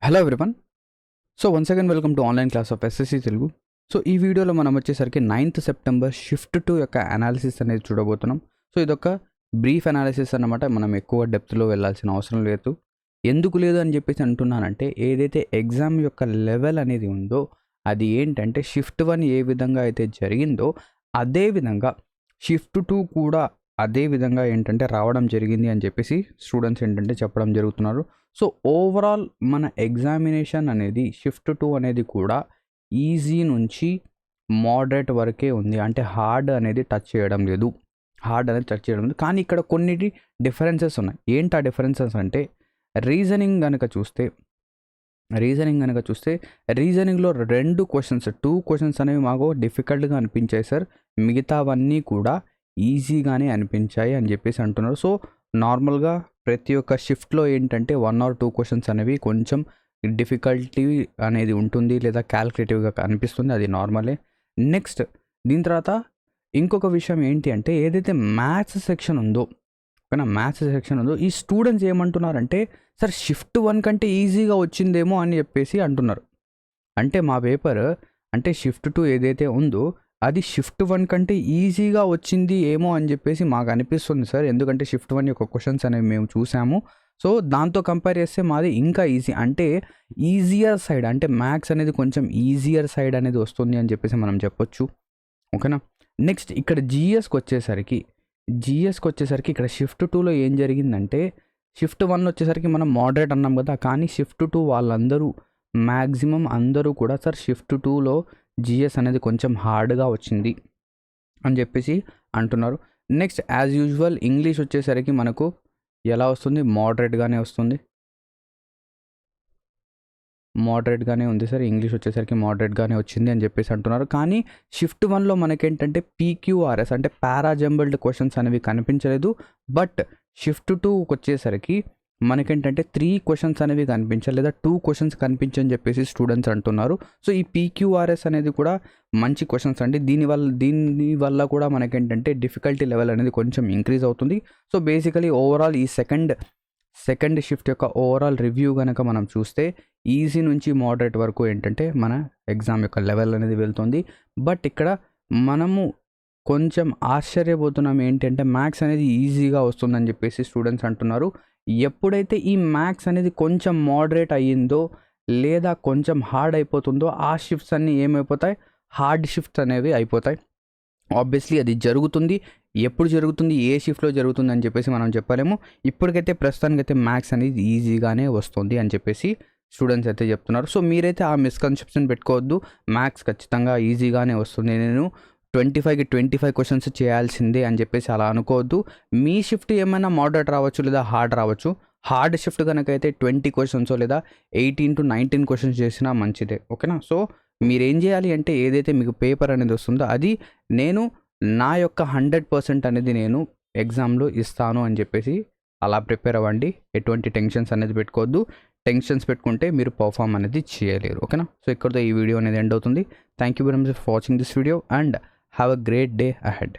Hello everyone. So once again welcome to online class of SSC Telugu. So ఈ వీడియోలో మనం వచ్చేసరికి 9th సెప్టెంబర్ షిఫ్ట్ 2 యొక్క అనాలిసిస్ అనేది చూడబోతున్నాం. సో ఇదొక బ్రీఫ్ అనాలిసిస్ అన్నమాట. మనం ఎక్కువ డెప్త్లో వెళ్ళాల్సిన అవసరం లేదు. ఎందుకు లేదు అని చెప్పేసి అంటున్నానంటే, ఏదైతే ఎగ్జామ్ యొక్క లెవెల్ అనేది ఉందో అది ఏంటంటే షిఫ్ట్ 1 ఏ విధంగా అయితే జరిగిందో అదే విధంగా షిఫ్ట్ 2 కూడా అదే విధంగా ఏంటంటే రావడం జరిగింది అని చెప్పేసి స్టూడెంట్స్ ఏంటంటే చెప్పడం జరుగుతున్నారు. సో ఓవరాల్ మన ఎగ్జామినేషన్ అనేది షిఫ్ట్ 2 అనేది కూడా ఈజీ నుంచి మోడరేట్ వరకే ఉంది. అంటే హార్డ్ అనేది టచ్ చేయడం లేదు. కానీ ఇక్కడ కొన్నిటి డిఫరెన్సెస్ ఉన్నాయి. ఏంటి ఆ డిఫరెన్సెస్ అంటే, రీజనింగ్ కనుక చూస్తే రీజనింగ్లో 2 క్వశ్చన్స్ అనేవి మాకు డిఫికల్ట్గా అనిపించాయి సార్. మిగతావన్నీ కూడా ఈజీగానే అనిపించాయి అని చెప్పేసి అంటున్నారు. సో నార్మల్గా ప్రతి ఒక్క షిఫ్ట్లో ఏంటంటే 1 or 2 క్వశ్చన్స్ అనేవి కొంచెం డిఫికల్టీ అనేది ఉంటుంది, లేదా క్యాల్కులేటివ్గా అనిపిస్తుంది. అది నార్మలే. నెక్స్ట్ దీని తర్వాత ఇంకొక విషయం ఏంటి అంటే, ఏదైతే మ్యాథ్స్ సెక్షన్ ఉందో ఈ స్టూడెంట్స్ ఏమంటున్నారంటే, సార్ షిఫ్ట్ 1 కంటే ఈజీగా వచ్చిందేమో అని చెప్పేసి అంటున్నారు. అంటే మా పేపర్ అంటే షిఫ్ట్ 2 ఏదైతే ఉందో అది షిఫ్ట్ 1 కంటే ఈజీగా వచ్చింది ఏమో అని చెప్పేసి మాకు అనిపిస్తుంది సార్. ఎందుకంటే షిఫ్ట్ 1 యొక్క క్వశ్చన్స్ అనేవి మేము చూసాము. సో దాంతో కంపేర్ చేస్తే మాది ఇంకా ఈజీ, అంటే ఈజియర్ సైడ్, అంటే మ్యాథ్స్ అనేది కొంచెం ఈజియర్ సైడ్ అనేది వస్తుంది అని చెప్పేసి మనం చెప్పొచ్చు. ఓకేనా. నెక్స్ట్ ఇక్కడ జిఎస్కి వచ్చేసరికి ఇక్కడ షిఫ్ట్ 2లో ఏం జరిగిందంటే, షిఫ్ట్ 1 వచ్చేసరికి మనం మోడరేట్ అన్నాం కదా, కానీ షిఫ్ట్ 2 వాళ్ళందరూ మ్యాక్సిమం అందరూ కూడా సార్ షిఫ్ట్ 2లో జిఎస్ అనేది కొంచెం హార్డ్గా వచ్చింది అని చెప్పేసి అంటున్నారు. నెక్స్ట్ యాజ్ యూజువల్ ఇంగ్లీష్ వచ్చేసరికి మనకు ఎలా వస్తుంది, మోడరేట్గానే ఉంది సార్. ఇంగ్లీష్ వచ్చేసరికి మోడరేట్గానే వచ్చింది అని చెప్పేసి అంటున్నారు. కానీ షిఫ్ట్ 1లో మనకేంటంటే పీక్యూఆర్ఎస్ అంటే పారాజంబల్డ్ క్వశ్చన్స్ అనేవి కనిపించలేదు. బట్ షిఫ్ట్ 2కి వచ్చేసరికి మనకేంటంటే 3 క్వశ్చన్స్ అనేవి కనిపించాలి, లేదా 2 క్వశ్చన్స్ కనిపించని చెప్పేసి స్టూడెంట్స్ అంటున్నారు. సో ఈ పీక్యూఆర్ఎస్ అనేది కూడా మంచి క్వశ్చన్స్ అండి. దీనివల్ల కూడా మనకేంటంటే డిఫికల్టీ లెవెల్ అనేది కొంచెం ఇంక్రీజ్ అవుతుంది. సో బేసికలీ ఓవరాల్ ఈ సెకండ్ షిఫ్ట్ యొక్క ఓవరాల్ రివ్యూ కనుక మనం చూస్తే ఈజీ నుంచి మోడరేట్ వరకు ఏంటంటే మన ఎగ్జామ్ యొక్క లెవెల్ అనేది వెళ్తుంది. బట్ ఇక్కడ మనము కొంచెం ఆశ్చర్యపోతున్నాం ఏంటంటే, మ్యాథ్స్ అనేది ఈజీగా వస్తుందని చెప్పేసి స్టూడెంట్స్ అంటున్నారు. ఎప్పుడైతే ఈ మ్యాథ్స్ అనేది కొంచెం మోడరేట్ అయ్యిందో, లేదా కొంచెం హార్డ్ అయిపోతుందో, ఆ షిఫ్ట్స్ అన్నీ ఏమైపోతాయి, హార్డ్ షిఫ్ట్స్ అనేవి అయిపోతాయి. ఆబ్వియస్లీ అది జరుగుతుంది. ఎప్పుడు జరుగుతుంది, ఏ షిఫ్ట్లో జరుగుతుంది అని చెప్పేసి మనం చెప్పలేము. ఇప్పటికైతే ప్రస్తుతానికైతే మ్యాథ్స్ అనేది ఈజీగానే వస్తుంది అని చెప్పేసి స్టూడెంట్స్ అయితే చెప్తున్నారు. సో మీరైతే ఆ మిస్కన్సెప్షన్ పెట్టుకోవద్దు, మ్యాథ్స్ ఖచ్చితంగా ఈజీగానే వస్తుంది, నేను 25కి 25 క్వశ్చన్స్ చేయాల్సిందే అని చెప్పేసి అలా అనుకోవద్దు. మీ షిఫ్ట్ ఏమైనా మోడరేట్ రావచ్చు, లేదా హార్డ్ రావచ్చు. హార్డ్ షిఫ్ట్ కనుక అయితే 20 క్వశ్చన్స్ లేదా 18 to 19 క్వశ్చన్స్ చేసినా మంచిదే. ఓకేనా. సో మీరేం చేయాలి అంటే, ఏదైతే మీకు పేపర్ అనేది వస్తుందో అది నేను నా యొక్క 100% అనేది నేను ఎగ్జామ్లో ఇస్తాను అని చెప్పేసి అలా ప్రిపేర్ అవ్వండి. ఎటువంటి టెన్షన్స్ అనేది పెట్టుకోవద్దు. టెన్షన్స్ పెట్టుకుంటే మీరు పర్ఫామ్ అనేది చేయలేరు. ఓకేనా. సో ఇక్కడితో ఈ వీడియో అనేది ఎండ్ అవుతుంది. Thank you very much for watching this video and have a great day ahead.